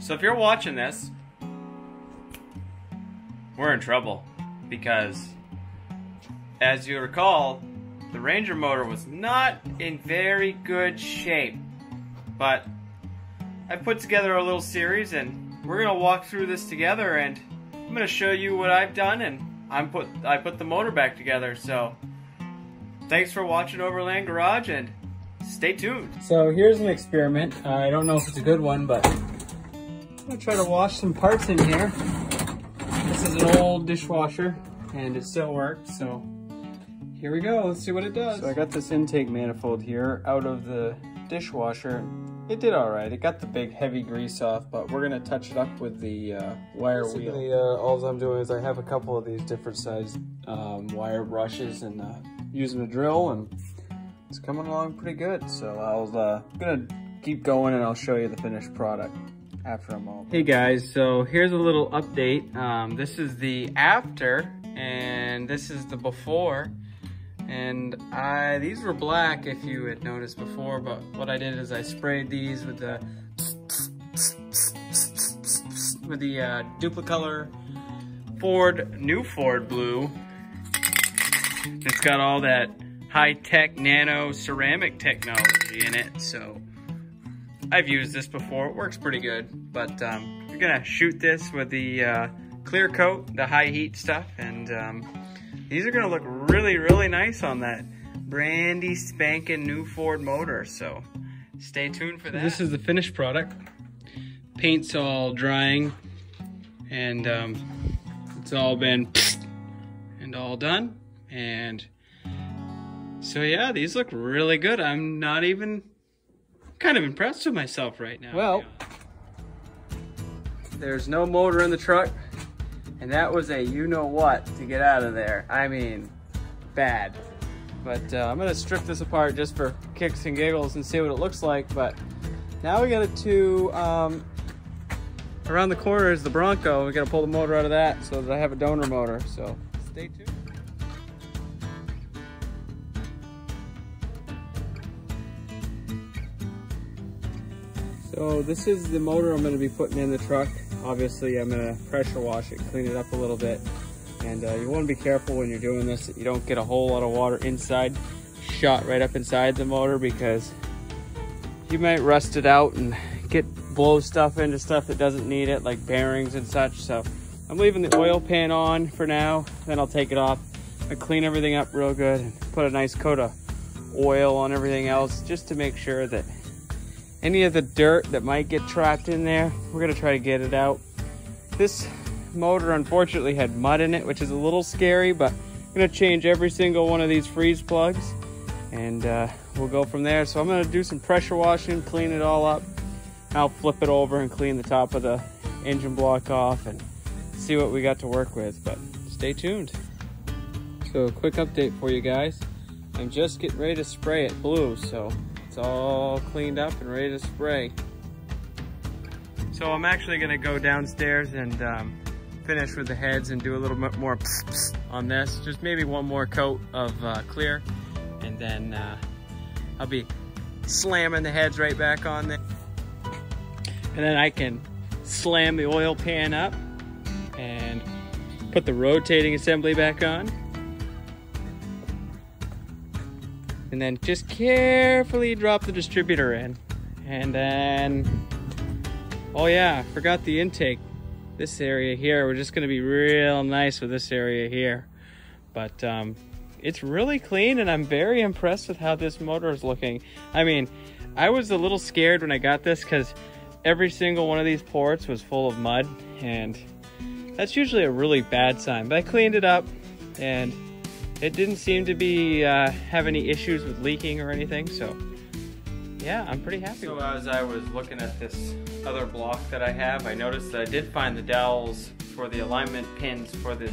So if you're watching this, we're in trouble because, as you recall, the Rangr motor was not in very good shape. But I put together a little series and we're gonna walk through this together, and I'm gonna show you what I've done, and I put the motor back together. So thanks for watching Overland Garage and stay tuned. So here's an experiment. I don't know if it's a good one, but I'm gonna try to wash some parts in here. This is an old dishwasher and it still works, so here we go. Let's see what it does. So I got this intake manifold here out of the dishwasher. It did all right. It got the big heavy grease off, but we're gonna touch it up with the wire wheel. All I'm doing is I have a couple of these different size wire brushes and using a drill, and it's coming along pretty good. So I'll gonna keep going and I'll show you the finished product after a moment. Hey guys, so here's a little update. This is the after and this is the before. And these were black if you had noticed before, but what I did is I sprayed these with the Duplicolor new Ford blue. It's got all that high-tech nano ceramic technology in it, so I've used this before. It works pretty good, but we're gonna shoot this with the clear coat, the high heat stuff, and these are gonna look really, really nice on that brandy spanking new Ford motor, so stay tuned for that. This is the finished product. Paint's all drying, and it's all been and all done, and so yeah, these look really good. I'm not even kind of impressed with myself right now. Well, there's no motor in the truck. And that was a you-know-what to get out of there. I mean, bad. But I'm gonna strip this apart just for kicks and giggles and see what it looks like. But now we got it to, around the corner is the Bronco. We gotta pull the motor out of that so that I have a donor motor. So stay tuned. So this is the motor I'm gonna be putting in the truck. Obviously, I'm gonna pressure wash it, clean it up a little bit. And you wanna be careful when you're doing this that you don't get a whole lot of water inside, shot right up inside the motor, because you might rust it out and blow stuff into stuff that doesn't need it, like bearings and such. So I'm leaving the oil pan on for now, then I'll take it off and clean everything up real good and put a nice coat of oil on everything else, just to make sure that any of the dirt that might get trapped in there, we're gonna try to get it out. This motor unfortunately had mud in it, which is a little scary, but I'm gonna change every single one of these freeze plugs and we'll go from there. So I'm gonna do some pressure washing, clean it all up. I'll flip it over and clean the top of the engine block off and see what we got to work with, but stay tuned. So a quick update for you guys. I'm just getting ready to spray it blue, so all cleaned up and ready to spray. So I'm actually gonna go downstairs and finish with the heads and do a little bit more on this. Just maybe one more coat of clear, and then I'll be slamming the heads right back on there. And then I can slam the oil pan up and put the rotating assembly back on. And then just carefully drop the distributor in. And then, oh yeah, I forgot the intake. This area here, we're just gonna be real nice with this area here. But it's really clean, and I'm very impressed with how this motor is looking. I mean, I was a little scared when I got this because every single one of these ports was full of mud, and that's usually a really bad sign. But I cleaned it up, and it didn't seem to be have any issues with leaking or anything, so yeah, I'm pretty happy. So as I was looking at this other block that I have, I noticed that I did find the dowels for the alignment pins for this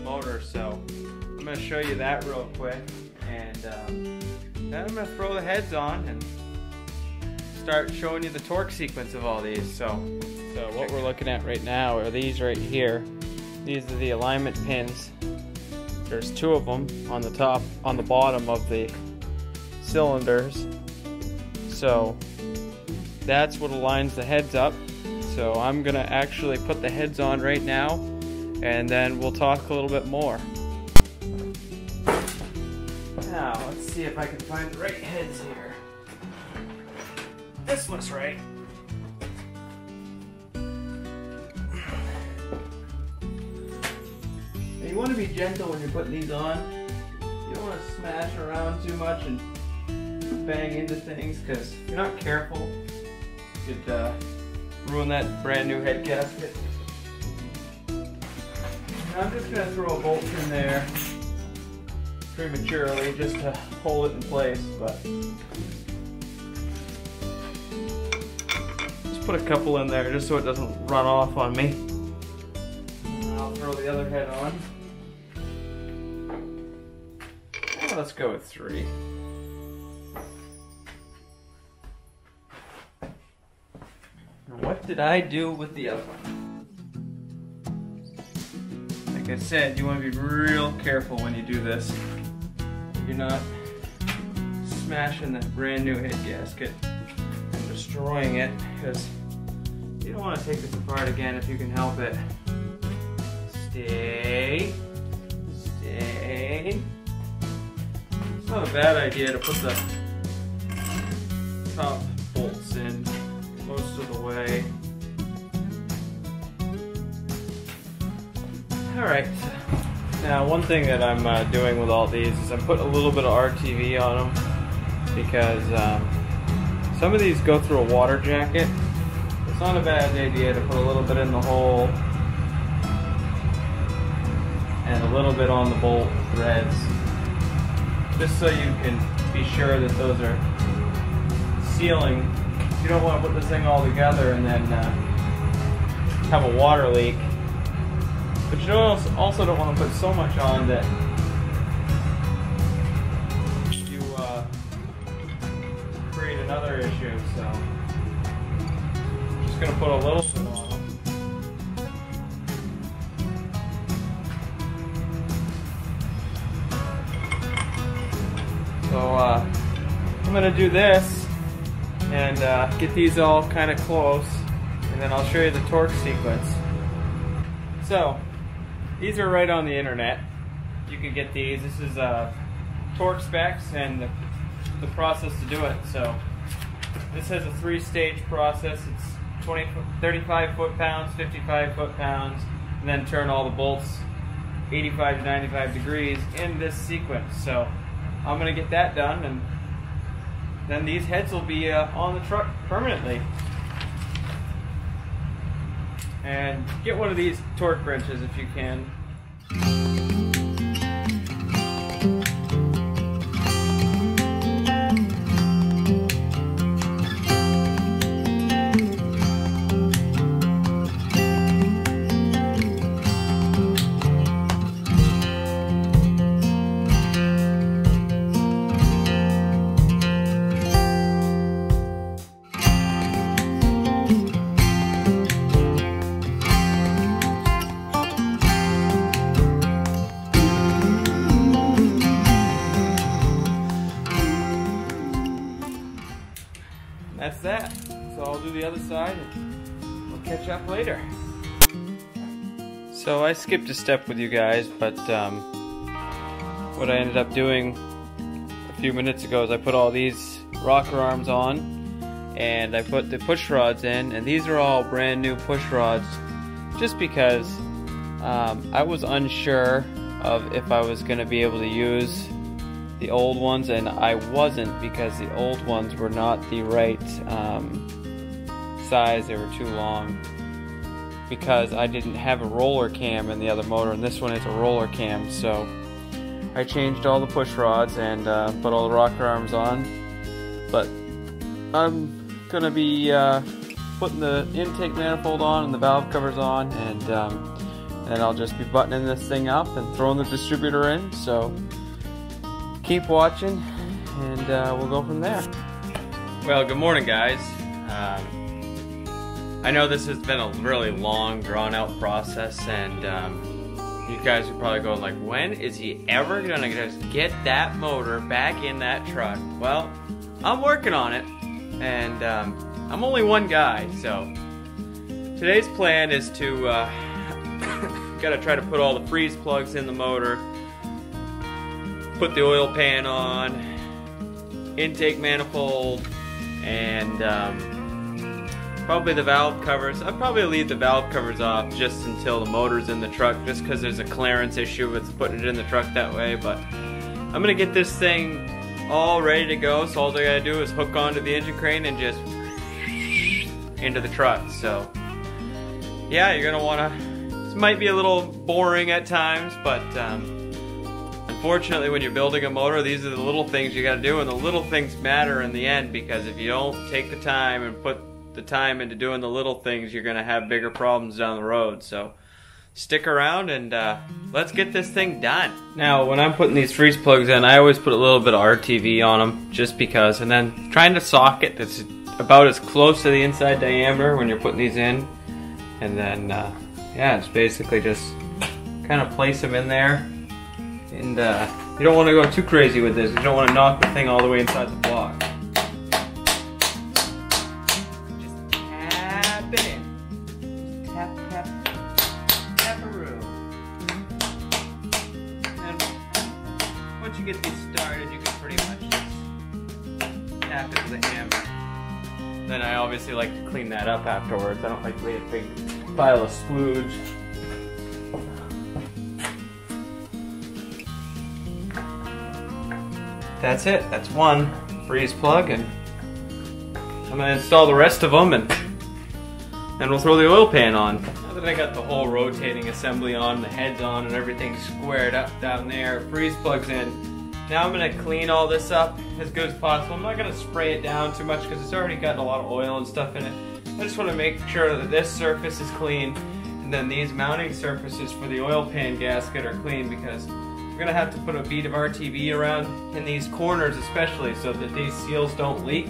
motor, so I'm going to show you that real quick, and then I'm going to throw the heads on and start showing you the torque sequence of all these. So what we're looking at right now are these right here. These are the alignment pins. There's two of them on the top, on the bottom of the cylinders. So that's what aligns the heads up. So I'm gonna actually put the heads on right now, and then we'll talk a little bit more. Now, let's see if I can find the right heads here. This looks right. And you want to be gentle when you're putting these on. You don't want to smash around too much and bang into things, because if you're not careful, you could ruin that brand new head gasket. And I'm just going to throw a bolt in there prematurely just to hold it in place, but just put a couple in there just so it doesn't run off on me. And I'll throw the other head on. Well, let's go with 3. What did I do with the other one? Like I said, you want to be real careful when you do this. You're not smashing that brand new head gasket and destroying it, because you don't want to take this apart again if you can help it. Stay. Stay. It's not a bad idea to put the top bolts in most of the way. Alright, now one thing that I'm doing with all these is I'm putting a little bit of RTV on them, because some of these go through a water jacket. It's not a bad idea to put a little bit in the hole and a little bit on the bolt threads, just so you can be sure that those are sealing. You don't want to put this thing all together and then have a water leak. But you also don't want to put so much on that you create another issue. So I'm just going to put a little bit on them. So I'm going to do this and get these all kind of close, and then I'll show you the torque sequence. So these are right on the internet. You can get these. This is torque specs and the process to do it. So this has a 3-stage process. It's 35 foot-pounds, 55 foot-pounds, and then turn all the bolts 85 to 95 degrees in this sequence. So I'm going to get that done, and then these heads will be on the truck permanently. And get one of these torque wrenches if you can. That's that. So I'll do the other side and we'll catch up later. So I skipped a step with you guys, but what I ended up doing a few minutes ago is I put all these rocker arms on, and I put the push rods in, and these are all brand new push rods, just because I was unsure of if I was going to be able to use the old ones, and I wasn't, because the old ones were not the right size. They were too long, because I didn't have a roller cam in the other motor, and this one is a roller cam. So I changed all the push rods and put all the rocker arms on, but I'm gonna be putting the intake manifold on and the valve covers on, and then I'll just be buttoning this thing up and throwing the distributor in. So keep watching, and we'll go from there. Well, good morning, guys. I know this has been a really long, drawn-out process, and you guys are probably going like, when is he ever gonna just get that motor back in that truck? Well, I'm working on it, and I'm only one guy, so today's plan is to gotta try to put all the freeze plugs in the motor, put the oil pan on, intake manifold, and probably the valve covers. I'll probably leave the valve covers off just until the motor's in the truck, just because there's a clearance issue with putting it in the truck that way. But I'm gonna get this thing all ready to go, so all I gotta do is hook onto the engine crane and just into the truck. So yeah, you're gonna wanna, this might be a little boring at times, but unfortunately when you're building a motor, these are the little things you gotta do, and the little things matter in the end, because if you don't take the time and put the time into doing the little things, you're gonna have bigger problems down the road. So stick around and let's get this thing done. Now when I'm putting these freeze plugs in, I always put a little bit of RTV on them just because, and then trying to socket that's about as close to the inside diameter when you're putting these in, and then yeah, it's basically just kind of place them in there. And you don't want to go too crazy with this. You don't want to knock the thing all the way inside the block. Once you get these started, you can pretty much just tap it with a hammer. Then I obviously like to clean that up afterwards. I don't like to leave a big pile of splooge. That's it. That's one freeze plug, and I'm going to install the rest of them, and we'll throw the oil pan on. Now that I got the whole rotating assembly on, the heads on, and everything squared up down there, freeze plugs in, now I'm going to clean all this up as good as possible. I'm not going to spray it down too much because it's already got a lot of oil and stuff in it. I just want to make sure that this surface is clean, and then these mounting surfaces for the oil pan gasket are clean, because we're going to have to put a bead of RTV around in these corners especially so that these seals don't leak.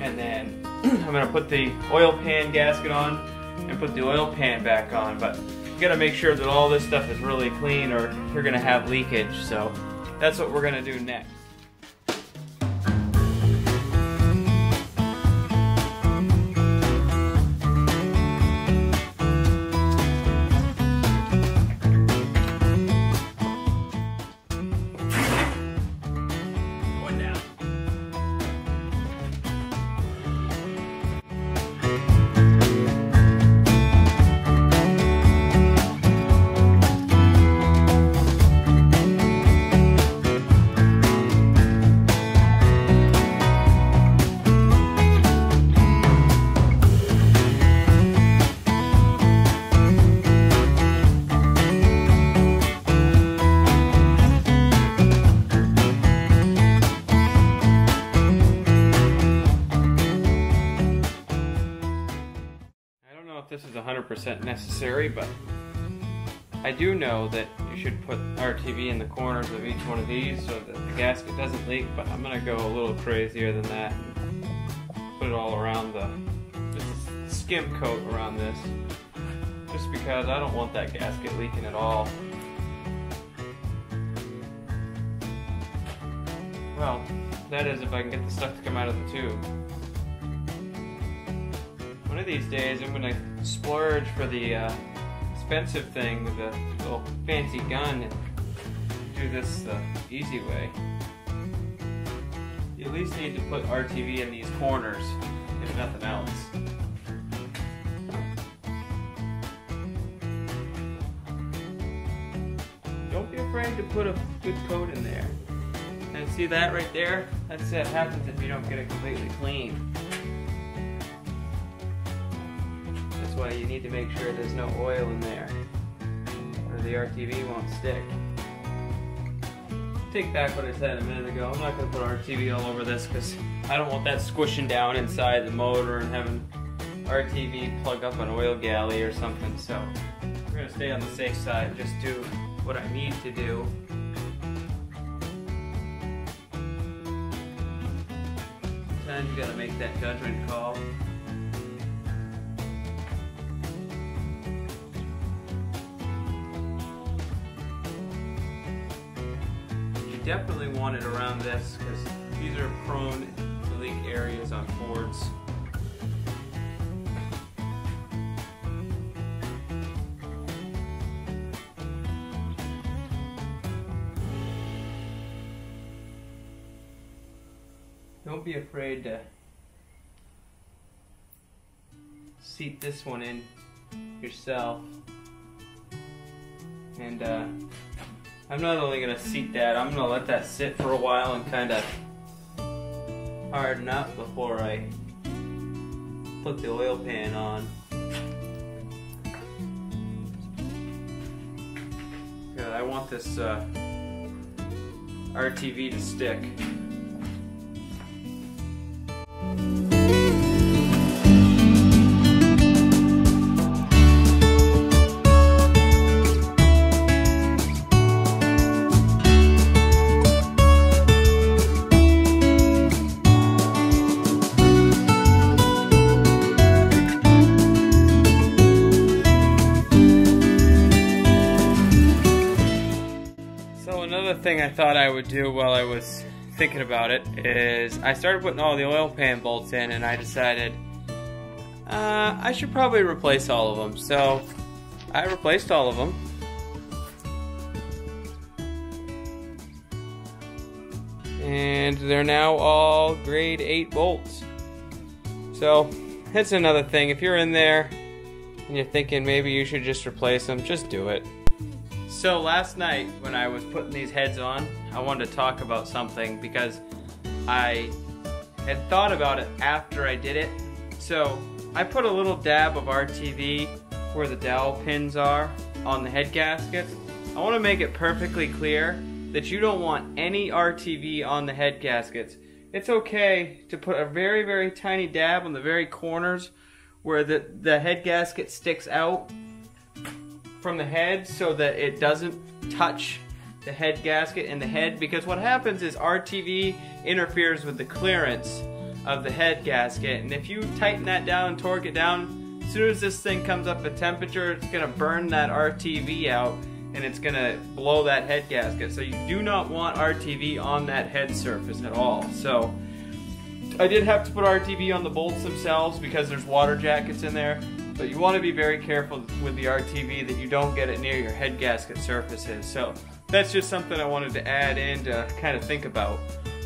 And then I'm going to put the oil pan gasket on and put the oil pan back on, but you got to make sure that all this stuff is really clean or you're going to have leakage. So that's what we're going to do next. This is 100% necessary, but I do know that you should put RTV in the corners of each one of these so that the gasket doesn't leak, but I'm going to go a little crazier than that and put it all around just a skim coat around this, just because I don't want that gasket leaking at all. Well, that is if I can get the stuff to come out of the tube. One of these days I'm going to splurge for the expensive thing with the little fancy gun and do this the easy way. You at least need to put RTV in these corners, if nothing else. Don't be afraid to put a good coat in there. And see that right there? That's what happens if you don't get it completely clean. That's why you need to make sure there's no oil in there, or the RTV won't stick. Take back what I said a minute ago. I'm not going to put RTV all over this because I don't want that squishing down inside the motor and having RTV plug up an oil galley or something. So we're going to stay on the safe side and just do what I need to do. Sometimes you got to make that judgment call. Definitely want it around this because these are prone to leak areas on Fords. don't be afraid to seat this one in yourself. And I'm not only going to seat that, I'm going to let that sit for a while and kind of harden up before I put the oil pan on. I want this RTV to stick. Another thing I thought I would do while I was thinking about it is I started putting all the oil pan bolts in, and I decided I should probably replace all of them. So I replaced all of them. And they're now all grade 8 bolts. So that's another thing. If you're in there and you're thinking maybe you should just replace them, just do it. So last night when I was putting these heads on, I wanted to talk about something because I had thought about it after I did it. So I put a little dab of RTV where the dowel pins are on the head gaskets. I want to make it perfectly clear that you don't want any RTV on the head gaskets. It's okay to put a very, very tiny dab on the very corners where the head gasket sticks out from the head so that it doesn't touch the head gasket and the head, because what happens is RTV interferes with the clearance of the head gasket, and if you tighten that down and torque it down, as soon as this thing comes up at temperature, it's going to burn that RTV out and it's going to blow that head gasket. So you do not want RTV on that head surface at all. So I did have to put RTV on the bolts themselves because there's water jackets in there. But you want to be very careful with the RTV that you don't get it near your head gasket surfaces. So that's just something I wanted to add in to kind of think about.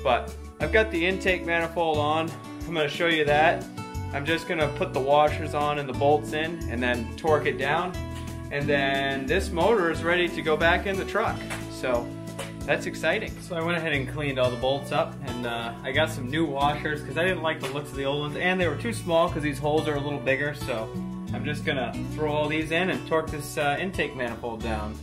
But I've got the intake manifold on. I'm going to show you that. I'm just going to put the washers on and the bolts in and then torque it down. And then this motor is ready to go back in the truck. So that's exciting. So I went ahead and cleaned all the bolts up, and I got some new washers because I didn't like the looks of the old ones, and they were too small because these holes are a little bigger. So I'm just gonna throw all these in and torque this intake manifold down.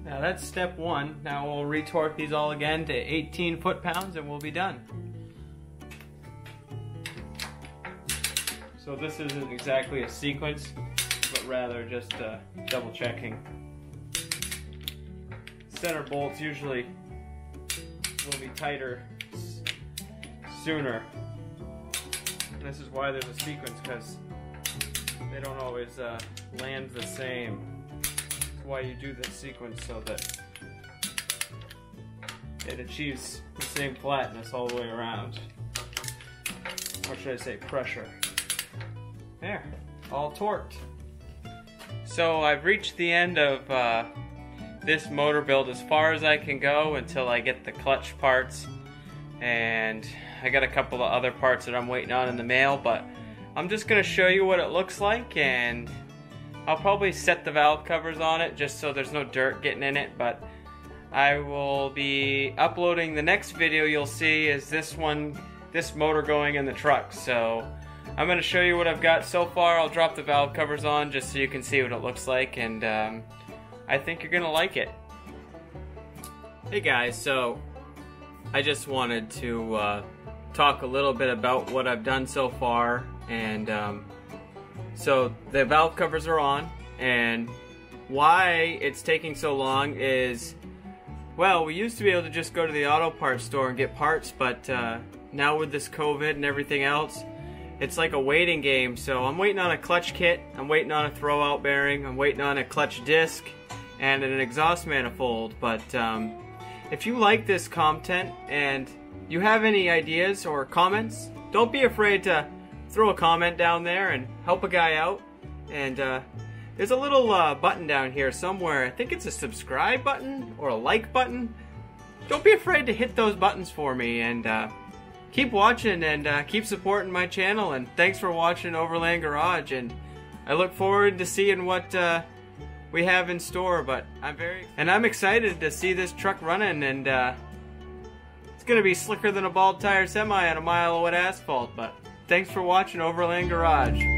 Now that's step one. Now we'll retorque these all again to 18 foot-pounds and we'll be done. So this isn't exactly a sequence, but rather just double checking. Center bolts usually will be tighter sooner. And this is why there's a sequence, because they don't always land the same. That's why you do this sequence, so that it achieves the same flatness all the way around. Or should I say pressure. There, all torqued. So I've reached the end of this motor build as far as I can go until I get the clutch parts, and I got a couple of other parts that I'm waiting on in the mail, but I'm just going to show you what it looks like, and I'll probably set the valve covers on it just so there's no dirt getting in it, but I will be uploading the next video you'll see is this motor going in the truck. So I'm going to show you what I've got so far. I'll drop the valve covers on just so you can see what it looks like, and I think you're going to like it. Hey guys, so I just wanted to talk a little bit about what I've done so far, and so the valve covers are on, and why it's taking so long is, well, we used to be able to just go to the auto parts store and get parts, but now with this COVID and everything else, it's like a waiting game. So I'm waiting on a clutch kit, I'm waiting on a throwout bearing, I'm waiting on a clutch disc, and an exhaust manifold. But if you like this content and you have any ideas or comments, don't be afraid to throw a comment down there and help a guy out. And there's a little button down here somewhere. I think it's a subscribe button or a like button. Don't be afraid to hit those buttons for me, and keep watching and keep supporting my channel. And thanks for watching Overland Garage, and I look forward to seeing what we have in store. But I'm excited to see this truck running, and it's gonna be slicker than a bald tire semi on a mile of wet asphalt. But thanks for watching Overland Garage.